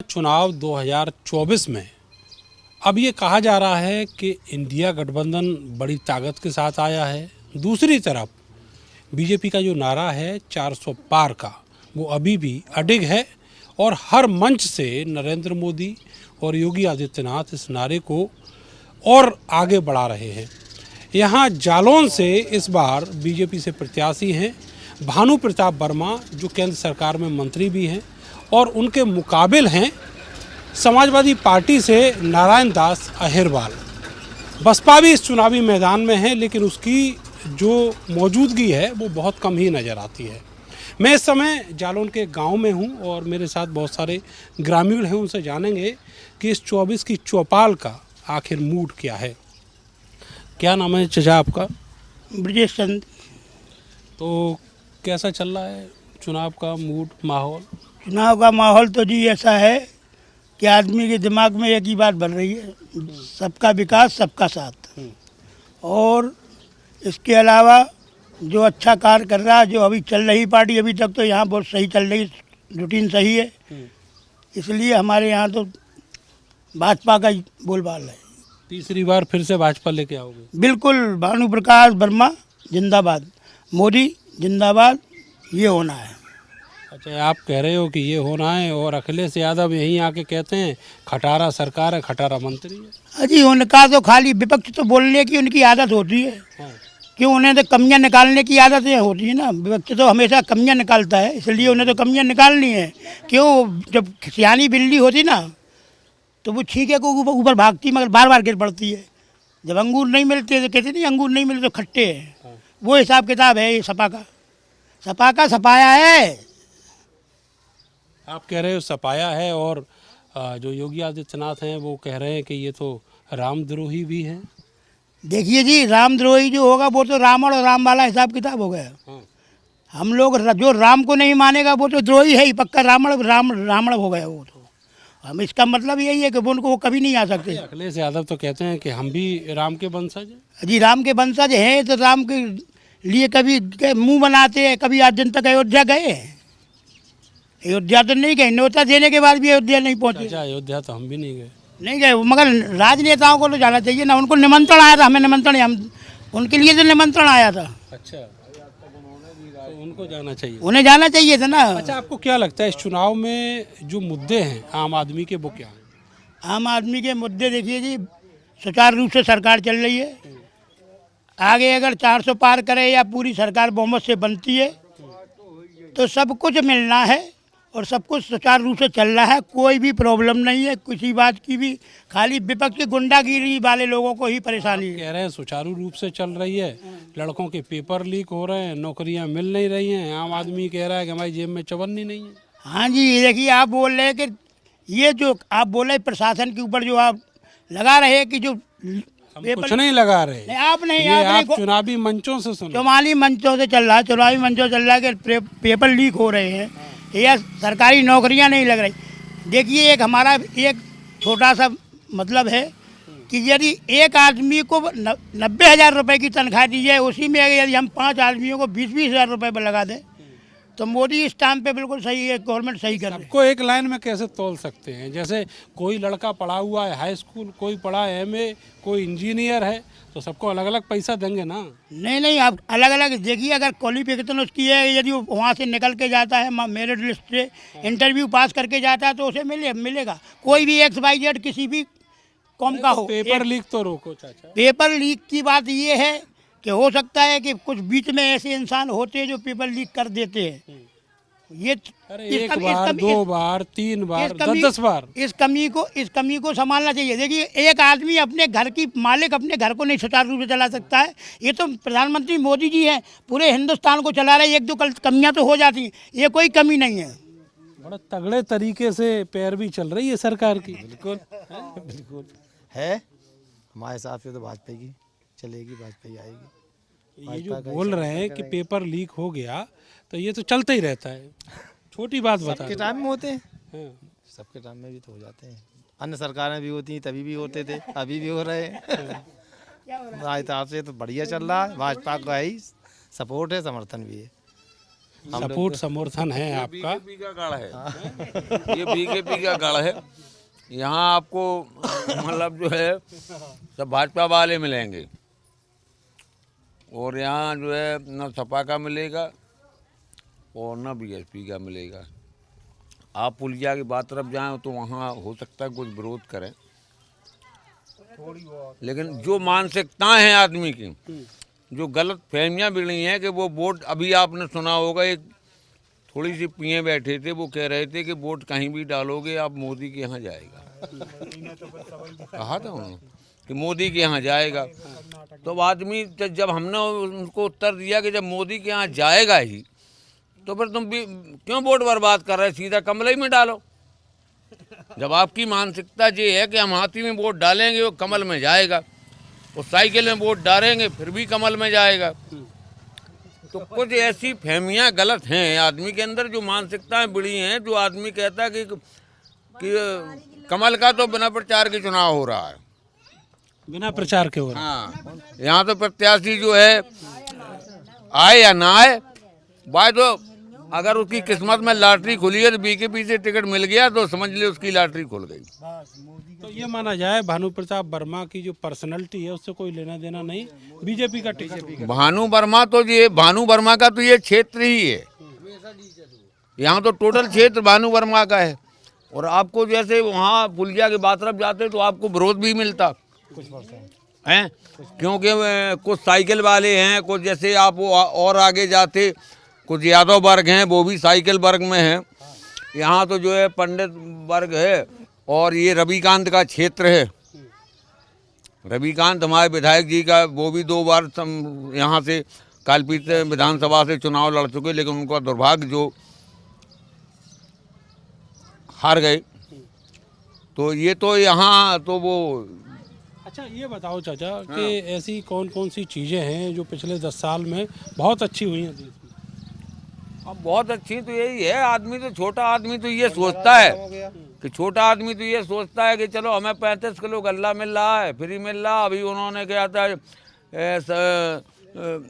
चुनाव 2024 में अब ये कहा जा रहा है कि इंडिया गठबंधन बड़ी ताकत के साथ आया है। दूसरी तरफ बीजेपी का जो नारा है 400 पार का, वो अभी भी अडिग है और हर मंच से नरेंद्र मोदी और योगी आदित्यनाथ इस नारे को और आगे बढ़ा रहे हैं। यहाँ जालौन से इस बार बीजेपी से प्रत्याशी हैं भानु प्रताप वर्मा, जो केंद्र सरकार में मंत्री भी हैं, और उनके मुकाबिल हैं समाजवादी पार्टी से नारायण दास अहिरवाल। बसपा भी इस चुनावी मैदान में है, लेकिन उसकी जो मौजूदगी है वो बहुत कम ही नज़र आती है। मैं इस समय जालौन के गांव में हूं और मेरे साथ बहुत सारे ग्रामीण हैं। उनसे जानेंगे कि इस 24 की चौपाल का आखिर मूड क्या है। क्या नाम है चचा आपका? ब्रजेश चंद। तो कैसा चल रहा है चुनाव का मूड, माहौल? चुनाव का माहौल तो जी ऐसा है कि आदमी के दिमाग में एक ही बात बन रही है, सबका विकास सबका साथ। और इसके अलावा जो अच्छा कार्य कर रहा है, जो अभी चल रही पार्टी, अभी तक तो यहाँ बहुत सही चल रही, रूटीन सही है, इसलिए हमारे यहाँ तो भाजपा का ही बोलबाल है। तीसरी बार फिर से भाजपा लेके आओगे? बिल्कुल, भानु प्रकाश वर्मा जिंदाबाद, मोदी जिंदाबाद, ये होना है। अच्छा, आप कह रहे हो कि ये होना है और अखिलेश यादव यहीं आके कहते हैं खटारा सरकार है, खटारा मंत्री है। अजी उनका तो खाली विपक्ष तो बोलने की उनकी आदत होती है। हाँ। क्यों, उन्हें तो कमियां निकालने की आदतें होती है ना। विपक्ष तो हमेशा कमियां निकालता है, इसलिए उन्हें तो कमियां निकालनी है। क्यों, जब सियानी बिल्ली होती ना तो वो छींके को ऊपर भागती, मगर बार बार गिर पड़ती है। जब अंगूर नहीं मिलते तो कहते नहीं अंगूर नहीं मिलते तो खट्टे हैं। हाँ। वो हिसाब किताब है ये सपा का सपाया है। आप कह रहे हो सपाया है, और जो योगी आदित्यनाथ हैं वो कह रहे हैं कि ये तो रामद्रोही भी है। देखिए जी, रामद्रोही जो होगा वो तो रावण और राम वाला हिसाब किताब हो गया। हाँ। हम लोग जो राम को नहीं मानेगा वो तो द्रोही है ही, पक्का रावण हो गया वो तो। हम इसका मतलब यही है कि वो उनको वो कभी नहीं आ सकते। अखिलेश यादव तो कहते हैं कि हम भी राम के वंशज हैं। जी, राम के वंशज हैं तो राम के लिए कभी मुंह बनाते हैं, कभी आज दिन तक अयोध्या गए? अयोध्या तो नहीं गए, न्योता देने के बाद भी अयोध्या नहीं पहुँचे। अच्छा, अयोध्या तो हम भी नहीं गए, मगर राजनेताओं को तो जाना चाहिए ना। उनको निमंत्रण आया था, हमें निमंत्रण, हम उनके लिए तो निमंत्रण आया था। अच्छा, तो उनको जाना चाहिए, उन्हें जाना चाहिए था ना। अच्छा, आपको क्या लगता है इस चुनाव में जो मुद्दे हैं आम आदमी के, वो क्या हैं? आम आदमी के मुद्दे देखिए जी, सुचारू रूप से सरकार चल रही है। आगे अगर 400 पार करे या पूरी सरकार बहुमत से बनती है तो सब कुछ मिलना है और सब कुछ सुचारू रूप से चल रहा है। कोई भी प्रॉब्लम नहीं है किसी बात की भी, खाली विपक्ष की गुंडागिरी वाले लोगों को ही परेशानी है। कह रहे हैं सुचारू रूप से चल रही है, लड़कों के पेपर लीक हो रहे हैं, नौकरियां मिल नहीं रही हैं, आम आदमी कह रहा है कि हमारी जेब में चवन्नी नहीं है। हाँ जी, ये देखिए, आप बोल रहे हैं कि ये जो आप बोल रहे प्रशासन के ऊपर जो आप लगा रहे हैं कि जो कुछ नहीं लगा रहे, नहीं, आप नहीं, ये आप चुनावी मंचों से सुनो। चुनावी मंचों से चल रहा है, चुनावी मंचों से चल रहा है कि पेपर लीक हो रहे हैं या सरकारी नौकरियां नहीं लग रही। देखिए, एक हमारा एक छोटा सा मतलब है कि यदि एक आदमी को 90,000 रुपये की तनख्वाह दी जाए, उसी में यदि हम 5 आदमियों को 20-20 हज़ार रुपये पर लगा दें तो मोदी इस टाइम पे बिल्कुल सही है, गवर्नमेंट सही कर रही है। सबको एक लाइन में कैसे तोल सकते हैं? जैसे कोई लड़का पढ़ा हुआ है हाई स्कूल, कोई पढ़ा है MA, कोई इंजीनियर है, तो सबको अलग अलग पैसा देंगे ना? नहीं, आप अलग अलग देखिए। अगर क्वालिफिकेशन उसकी है, यदि वो वहाँ से निकल के जाता है, मेरिट लिस्ट से इंटरव्यू पास करके जाता है, तो उसे मिलेगा। कोई भी XYZ किसी भी कॉम का हो। पेपर लीक तो रोको चाचा। पेपर लीक की बात ये है कि हो सकता है कि कुछ बीच में ऐसे इंसान होते हैं जो पेपर लीक कर देते हैं। ये अरे एक बार, 2 बार, 3 बार, 10 बार इस कमी को संभालना चाहिए। देखिए, एक आदमी अपने घर की मालिक अपने घर को नहीं सुचारू रूप से चला सकता है। ये तो प्रधानमंत्री मोदी जी हैं, पूरे हिंदुस्तान को चला रहे। 1-2 कमियां तो हो जाती हैं, ये कोई कमी नहीं है। बड़ा तगड़े तरीके से पैरवी चल रही है सरकार की। बिल्कुल बिल्कुल है। हमारे हिसाब से तो भाजपा की चलेगी, भाजपा ही आएगी। ये जो बोल रहे हैं कि पेपर लीक हो गया, तो ये तो चलता ही रहता है। छोटी बात बता सबके टाइम में होते हैं, हाँ। सबके टाइम में भी तो हो जाते हैं। अन्य सरकारें भी होती हैं, तभी भी होते थे, अभी भी हो रहे हैं। हमारे हिसाब से तो बढ़िया चल रहा है। भाजपा का ही सपोर्ट है, समर्थन भी है। सपोर्ट समर्थन है आपका। बीजेपी का गढ़ है, ये बीजेपी का गढ़ है। यहाँ आपको मतलब जो है सब भाजपा वाले मिलेंगे और यहाँ जो है न सपा का मिलेगा और न बीएसपी का मिलेगा। आप पुलिया की बात तरफ जाएं तो वहाँ हो सकता है कुछ विरोध करें, लेकिन जो मानसिकताएं हैं आदमी की, जो गलत फहमियाँ बिगड़ी हैं कि वो वोट, अभी आपने सुना होगा एक थोड़ी सी पिए बैठे थे, वो कह रहे थे कि वोट कहीं भी डालोगे आप मोदी के यहाँ जाएगा। कहा था उन्होंने कि मोदी के यहाँ जाएगा। तो आदमी जब हमने उनको उत्तर दिया कि जब मोदी के यहाँ जाएगा ही तो फिर तुम भी क्यों वोट बर्बाद कर रहे, सीधा कमल ही में डालो। जब आपकी मानसिकता ये है कि हम हाथी में वोट डालेंगे वो कमल में जाएगा, और साइकिल में वोट डालेंगे फिर भी कमल में जाएगा, तो कुछ ऐसी फहमियां गलत हैं आदमी के अंदर, जो मानसिकताएं बिड़ी हैं। जो आदमी कहता है कि कमल का तो बिना प्रचार के चुनाव हो रहा है, बिना प्रचार के हो रहा है। हाँ, यहाँ तो प्रत्याशी जो है आए या ना आए, भाई तो अगर उसकी किस्मत में लॉटरी खुली है तो बीजेपी से टिकट मिल गया तो समझ ले उसकी लॉटरी खुल गई। तो ये माना जाए भानु प्रताप वर्मा की जो पर्सनैलिटी है उससे कोई लेना देना नहीं, बीजेपी का टिकट। भानु वर्मा तो ये, भानु वर्मा का तो ये क्षेत्र ही है, यहाँ तो टोटल क्षेत्र भानु वर्मा का है। और आपको जैसे वहाँ पुलिया के बात तरफ जाते तो आपको विरोध भी मिलता हैं, क्योंकि कुछ साइकिल वाले हैं, कुछ जैसे आप वो और आगे जाते कुछ यादव वर्ग हैं, वो भी साइकिल वर्ग में हैं। यहाँ तो जो है पंडित वर्ग है, और ये रविकांत का क्षेत्र है। रविकांत हमारे विधायक जी का, वो भी 2 बार यहाँ से कालपीट विधानसभा से चुनाव लड़ चुके, लेकिन उनका दुर्भाग्य जो हार गए। तो ये तो यहाँ तो वो। अच्छा ये बताओ चाचा कि ऐसी कौन कौन सी चीज़ें हैं जो पिछले 10 साल में बहुत अच्छी हुई हैं देश में? अब बहुत अच्छी तो यही है, आदमी तो छोटा आदमी तो ये सोचता है कि छोटा आदमी तो ये सोचता है कि चलो हमें 35 किलो गल्ला मिल रहा है, फ्री मिल रहा। अभी उन्होंने क्या था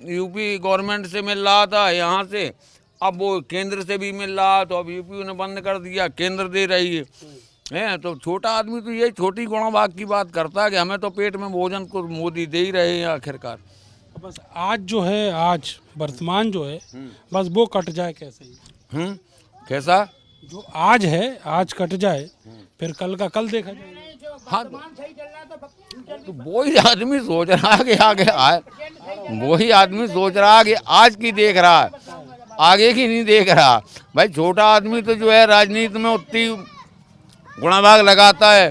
यूपी गवर्नमेंट से मिल रहा था यहाँ से, अब वो केंद्र से भी मिल रहा, तो अब यूपी ने बंद कर दिया, केंद्र दे रही है। तो छोटा आदमी तो ये छोटी गुणाभाग की बात करता है कि हमें तो पेट में भोजन को मोदी दे ही रहे हैं आखिरकार। बस आज जो है, आज वर्तमान जो है बस वो कट जाए कैसे ही। कैसा जो आज है आज कट जाए, फिर कल का कल देखा जाए। हाँ, तो वही आदमी सोच रहा है कि आगे आए, वही आदमी सोच रहा है कि आज की देख रहा है, आगे की नहीं देख रहा। भाई छोटा आदमी तो जो है राजनीति में उतनी गुणाभाग लगाता है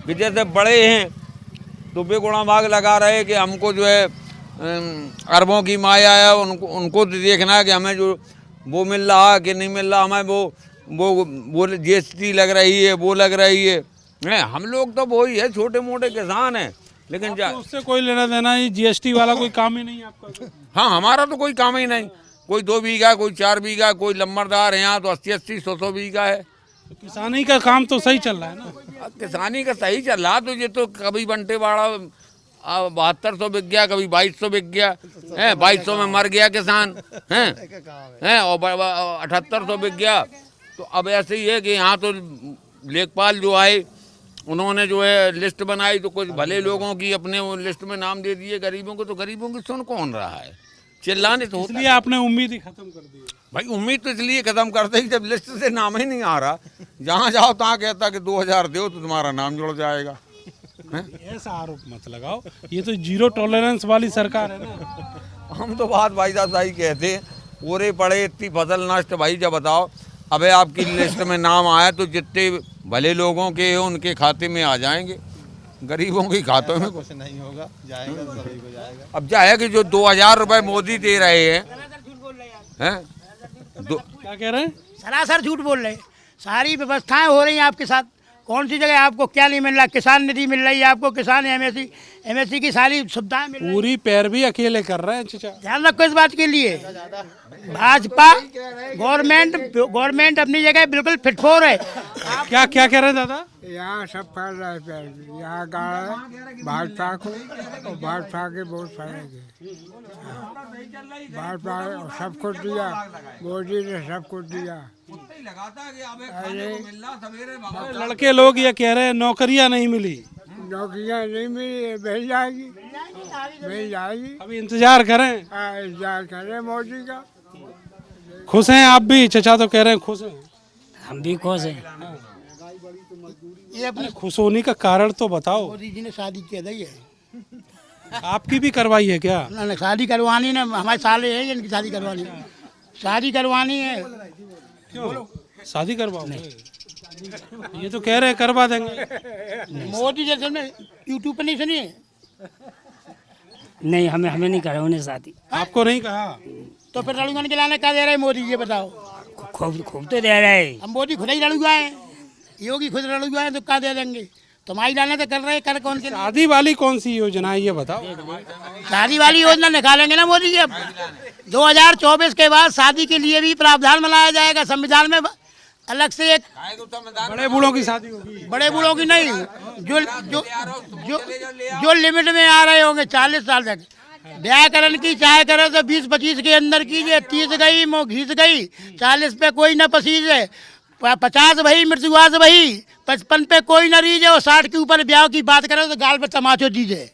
कि जैसे बड़े हैं तो वे गुणाभाग लगा रहे कि हमको जो है अरबों की माया है, उनको देखना है कि हमें जो वो मिल रहा है कि नहीं मिल रहा, हमें वो जीएसटी लग रही है, वो लग रही है। हम लोग तो वही है, छोटे मोटे किसान हैं, लेकिन तो उससे कोई लेना देना नहीं, जीएसटी वाला कोई काम ही नहीं आपका। हाँ, हमारा तो कोई काम ही नहीं। कोई 2 बीघा, कोई 4 बीघा, कोई लंबरदार है, यहाँ तो 80-80, 100-100 बीघा है। तो किसानी का काम तो सही चल रहा है ना? किसानी का सही चल रहा, तो ये तो कभी बंटेवाड़ा 7200 बिक गया, कभी 2200 बिक गया है, 2200 में मर गया किसान है, और 7800 बिक गया। तो अब ऐसे ही है कि यहाँ तो लेखपाल जो आए उन्होंने जो है लिस्ट बनाई, तो कुछ भले लोगों की अपने वो लिस्ट में नाम दे दिए, गरीबों को तो गरीबों की सुन कौन रहा है, चिल्लाने तो इसलिए आपने उम्मीद ही खत्म कर दी। भाई उम्मीद तो इसलिए खत्म करते ही जब लिस्ट से नाम ही नहीं आ रहा, जहाँ जाओ तहाँ कहता कि 2000 दो तो तुम्हारा नाम जुड़ जाएगा। ऐसा आरोप मत लगाओ, ये तो 0 टॉलरेंस वाली सरकार है ना। हम तो बात भाई साहब सही कहते हैं, पूरे पड़े इतनी फसल नष्ट। भाई जब बताओ, अबे आपकी लिस्ट में नाम आया तो जितने भले लोगों के हैं उनके खाते में आ जाएंगे, गरीबों के खातों में कुछ नहीं होगा, जाएगा सभी को जाएगा। अब जाए कि जो 2000 रुपए मोदी दे रहे हैं, क्या कह रहे हैं? सरासर झूठ बोल रहे हैं। सारी व्यवस्थाएं हो रही हैं आपके साथ, कौन सी जगह आपको क्या नहीं मिल रहा? किसान निधि मिल रही है आपको, किसान एमएससी की सारी सुविधाएं मिल रही हैं। पूरी पैरवी अकेले कर रहे हैं चाचा। ध्यान रखो इस बात के लिए, भाजपा गवर्नमेंट अपनी जगह बिल्कुल फिटफोर है। क्या क्या कह रहे हैं दादा? यहाँ सब कर रहे थे, यहाँ गाड़ा भाजपा को, और भाजपा के बहुत सारे थे। भाजपा सब कुछ दिया, मोदी ने सब कुछ दिया। लड़के लोग ये कह रहे हैं नौकरियां नहीं मिली। नौकरियाँ नहीं मिली, मिल जाएगी, मिल जाएगी। अभी इंतजार करें। इंतजार करें मोदी का। खुश हैं आप भी? चचा तो कह रहे हैं खुश हैं। हम भी खुश हैं। ये अपने खुश होने का कारण तो बताओ। मोदी जी ने शादी की दी है। आपकी भी करवाई है क्या? ना शादी करवानी ना, हमारे साले हैं इनकी शादी करवानी, शादी करवानी है। क्यों शादी करवाओ? ये तो कह रहे हैं करवा देंगे। मोदी जैसे ने यूट्यूब पे नहीं सुनी है? नहीं, हमें नहीं करा उन्हें शादी। आपको नहीं कहा? तो फिर लड़ुगन के लाने क्या दे रहे हैं मोदी? ये बताओ। खूब तो दे रहे। हम मोदी खुद ही लड़ुआ है, योगी खुद लड़ुआ है, तो क्या दे देंगे? तुम्हारी लाने तो कर रहे हैं, कर कौन के? शादी वाली कौन सी योजना है ये बताओ। शादी वाली योजना निकालेंगे ना मोदी जी। अब 2024 के बाद शादी के लिए भी प्रावधान बनाया जाएगा संविधान में, अलग से एक। बड़े बूढ़ों की शादी होगी? बड़े बूढ़ों की नहीं, जो जो जो जो लिमिट में आ रहे होंगे 40 साल तक। व्याकरण की चाहे करे तो 20-25 के अंदर कीजिए, 30 गई मुँह घिस गई, 40 पे कोई न पसीजे, 50 वही मृत्युआस वही, 55 पे कोई न रीजे, और 60 के ऊपर ब्याह की बात करें तो गाल पे तमाचो दीजिए।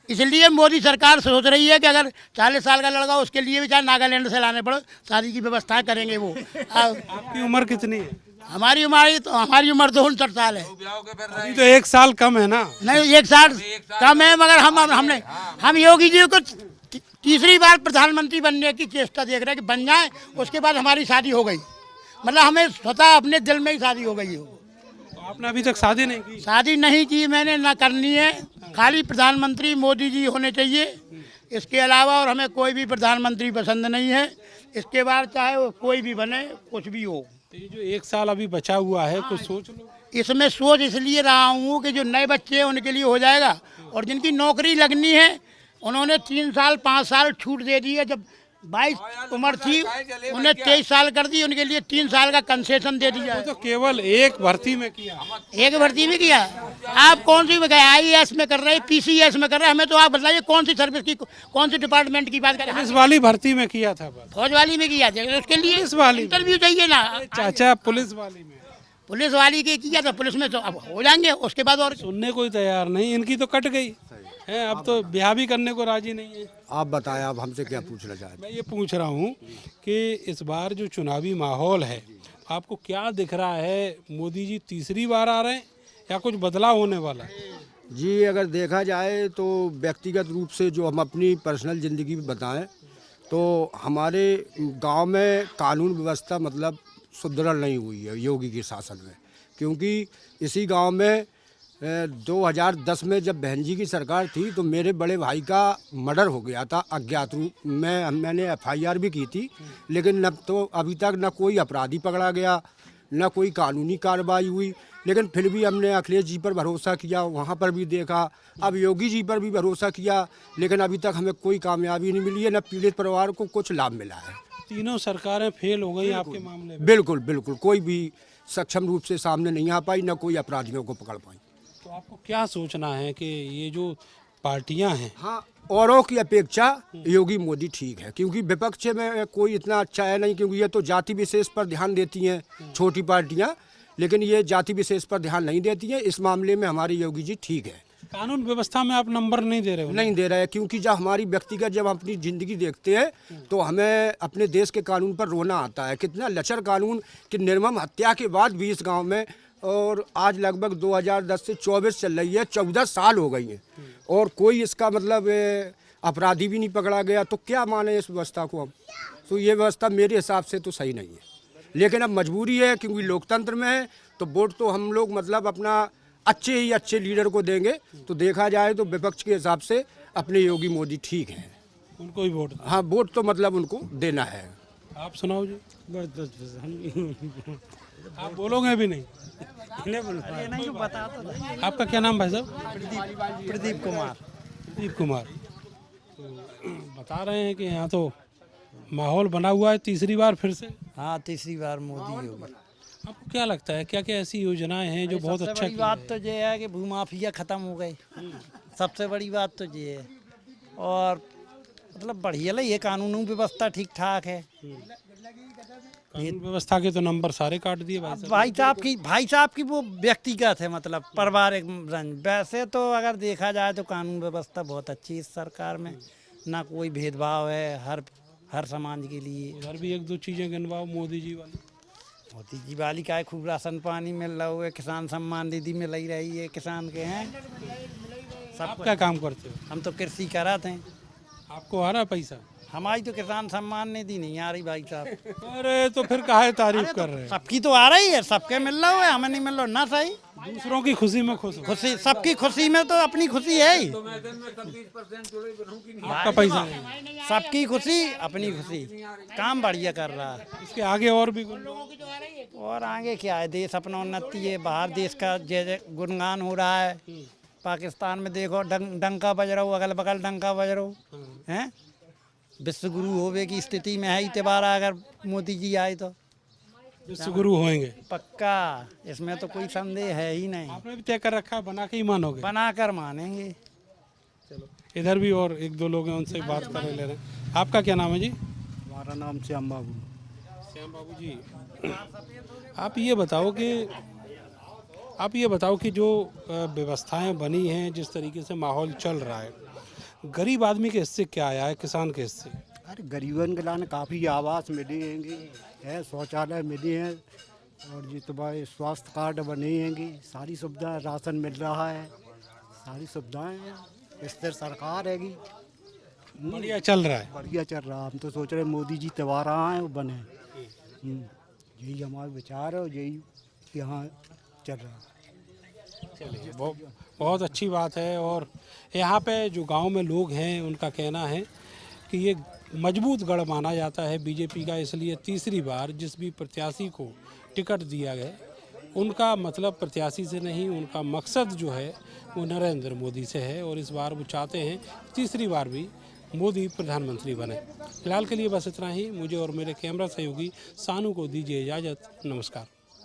इसलिए मोदी सरकार सोच रही है कि अगर 40 साल का लड़का उसके लिए भी चाहे नागालैंड से लाने पड़ो, शादी की व्यवस्था करेंगे वो। आपकी उम्र कितनी है? हमारी उम्र तो 69 साल है। अभी तो 1 साल कम है ना? नहीं, 1 साल कम है, मगर हम योगी जी को तीसरी बार प्रधानमंत्री बनने की चेष्टा देख रहे हैं कि बन जाए, उसके बाद हमारी शादी हो गई। मतलब हमें स्वतः अपने दिल में ही शादी हो गई हो। आपने अभी तक शादी नहीं की? शादी नहीं की मैंने, ना करनी है। खाली प्रधानमंत्री मोदी जी होने चाहिए, इसके अलावा और हमें कोई भी प्रधानमंत्री पसंद नहीं है। इसके बाद चाहे वो कोई भी बने, कुछ भी हो। तो ये जो 1 साल अभी बचा हुआ है कुछ सोच लो। इसमें सोच इसलिए रहा हूँ कि जो नए बच्चे हैं उनके लिए हो जाएगा, और जिनकी नौकरी लगनी है उन्होंने 3 साल 5 साल छूट दे दी है। जब 22 उम्र थी उन्हें 23 साल कर दी, उनके लिए 3 साल का कंसेशन दे दिया है। तो केवल एक भर्ती में किया? एक भर्ती में किया। आप कौन सी में गए? IAS में कर रहे हैं, PCS में कर रहे हैं? हमें तो आप बताइए कौन सी सर्विस की, कौन सी डिपार्टमेंट की बात कर रहे हैं? पुलिस वाली भर्ती में किया था बस। फौज वाली में किया था, उसके लिए पुलिस वाली में। इंटरव्यू चाहिए ना। चाचा पुलिस वाली में? पुलिस वाली के किया था, पुलिस में तो अब हो जाएंगे उसके बाद। और सुनने कोई तैयार नहीं, इनकी तो कट गई है, अब तो ब्याह भी करने को राजी नहीं है। आप बताएं, आप हमसे क्या पूछना चाहते मैं ये पूछ रहा हूँ कि इस बार जो चुनावी माहौल है आपको क्या दिख रहा है? मोदी जी तीसरी बार आ रहे हैं या कुछ बदलाव होने वाला है? हैं? जी, अगर देखा जाए तो व्यक्तिगत रूप से जो हम अपनी पर्सनल ज़िंदगी में बताएं तो हमारे गांव में कानून व्यवस्था मतलब सुदृढ़ नहीं हुई है योगी के शासन में। क्योंकि इसी गांव में 2010 में जब बहन जी की सरकार थी तो मेरे बड़े भाई का मर्डर हो गया था अज्ञात रूप में। मैंने FIR भी की थी, लेकिन न तो अभी तक न कोई अपराधी पकड़ा गया, न कोई कानूनी कार्रवाई हुई। लेकिन फिर भी हमने अखिलेश जी पर भरोसा किया, वहाँ पर भी देखा, अब योगी जी पर भी भरोसा किया, लेकिन अभी तक हमें कोई कामयाबी नहीं मिली है, न पीड़ित परिवार को कुछ लाभ मिला है। तीनों सरकारें फेल हो गई आपके मामले में? बिल्कुल बिल्कुल, कोई भी सक्षम रूप से सामने नहीं आ पाई, न कोई अपराधियों को पकड़ पाई। तो आपको क्या सोचना है कि ये जो पार्टियां हैं, हाँ, औरों की अपेक्षा योगी मोदी ठीक है, क्योंकि विपक्ष में कोई इतना अच्छा है नहीं, क्योंकि ये तो जाति विशेष पर ध्यान देती हैं छोटी पार्टियां, लेकिन ये जाति विशेष पर ध्यान नहीं देती हैं। इस मामले में हमारे योगी जी ठीक है। कानून व्यवस्था में आप नंबर नहीं दे रहे हो? नहीं दे रहे हैं, क्योंकि जब हमारी व्यक्तिगत जब हम अपनी ज़िंदगी देखते हैं तो हमें अपने देश के कानून पर रोना आता है। कितना लचर कानून कि निर्मम हत्या के बाद भी इस गाँव में, और आज लगभग 2010 से 24 चल रही है, 14 साल हो गई हैं, और कोई इसका मतलब अपराधी भी नहीं पकड़ा गया। तो क्या माने इस व्यवस्था को हम? तो ये व्यवस्था मेरे हिसाब से तो सही नहीं है, लेकिन अब मजबूरी है, क्योंकि लोकतंत्र में है तो वोट तो हम लोग मतलब अपना अच्छे ही अच्छे लीडर को देंगे। तो देखा जाए तो विपक्ष के हिसाब से अपने योगी मोदी ठीक हैं, उनको ही वोट? हाँ, वोट तो मतलब उनको देना है। आप सुनाओ जी। आप बोलोगे भी नहीं? नहीं बता तो आपका क्या नाम भाई साहब? प्रदीप कुमार। प्रदीप कुमार। तो बता रहे हैं कि यहाँ तो माहौल बना हुआ है तीसरी बार फिर से। हाँ, तीसरी बार मोदी होगी। आपको क्या लगता है क्या क्या ऐसी योजनाएं हैं जो बहुत सबसे अच्छा बड़ी बात तो ये है कि भूमाफिया खत्म हो गए। सबसे बड़ी बात तो ये है, और मतलब बढ़िया ले, ये कानून व्यवस्था ठीक ठाक है। कानून व्यवस्था के तो नंबर सारे काट दिए भाई साहब। भाई साहब की वो व्यक्तिगत है, मतलब पारिवारिक रंज। वैसे तो अगर देखा जाए तो कानून व्यवस्था बहुत अच्छी है इस सरकार में, ना कोई भेदभाव है हर समाज के लिए। उधर भी एक दो चीजें गिनवाओ मोदी जी वाली। मोदी जी वाली का है, खूब राशन पानी मिल रहा है, किसान सम्मान निधि मिल ही रही है, किसान के हैं आप क्या काम करते हो? हम तो कृषि कराते हैं। आपको आ रहा है पैसा? हमारी तो किसान सम्मान निधि नहीं आ रही भाई साहब। अरे तो फिर काहे तारीफ कर रहे हैं? सबकी तो आ रही है, सबके मिल रहा है, हमें नहीं मिल रहा ना। सही, दूसरों की खुशी में खुश हो। खुशी, सबकी खुशी में तो अपनी खुशी है ही। आपका पैसा नहीं? सबकी खुशी अपनी खुशी, काम बढ़िया कर रहा है। इसके आगे और भी और आगे क्या है, देश अपना उन्नति है, बाहर देश का जैसे गुणगान हो रहा है। पाकिस्तान में देखो डंका बज रहा हो, अगल बगल डंका बज रहा हो हैं। विश्व गुरु होवे की स्थिति में है इतबारा, अगर मोदी जी आए तो विश्व गुरु होंगे पक्का, इसमें तो कोई संदेह है ही नहीं। आपने भी तय कर रखा है, बना के ही मानोगे? बनाकर मानेंगे। चलो, इधर भी और एक दो लोग हैं, उनसे बात कर ले रहे हैं। आपका क्या नाम है जी? हमारा नाम श्याम बाबू। श्याम बाबू जी, आप ये बताओ कि जो व्यवस्थाएं बनी हैं, जिस तरीके से माहौल चल रहा है, गरीब आदमी के हिस्से क्या आया है, किसान के हिस्से? अरे गरीबन के लाने काफ़ी आवास मिले हैं, शौचालय मिले हैं, और ये तुम्हारे स्वास्थ्य कार्ड बने हैं, सारी सुविधाएं, राशन मिल रहा है, सारी सुविधाएं हैं। स्थिर सरकार हैगी, बढ़िया चल रहा है। बढ़िया चल रहा है। हम तो सोच रहे हैं मोदी जी त्योहार आए वो बने। यही हमारा विचार है और यही यहाँ चल रहा है। चलिए, बहुत अच्छी बात है। और यहाँ पे जो गांव में लोग हैं, उनका कहना है कि ये मजबूत गढ़ माना जाता है बीजेपी का, इसलिए तीसरी बार जिस भी प्रत्याशी को टिकट दिया गया, उनका मतलब प्रत्याशी से नहीं, उनका मकसद जो है वो नरेंद्र मोदी से है, और इस बार वो चाहते हैं तीसरी बार भी मोदी प्रधानमंत्री बने। फिलहाल के लिए बस इतना ही। मुझे और मेरे कैमरा सहयोगी सानू को दीजिए इजाज़त। नमस्कार।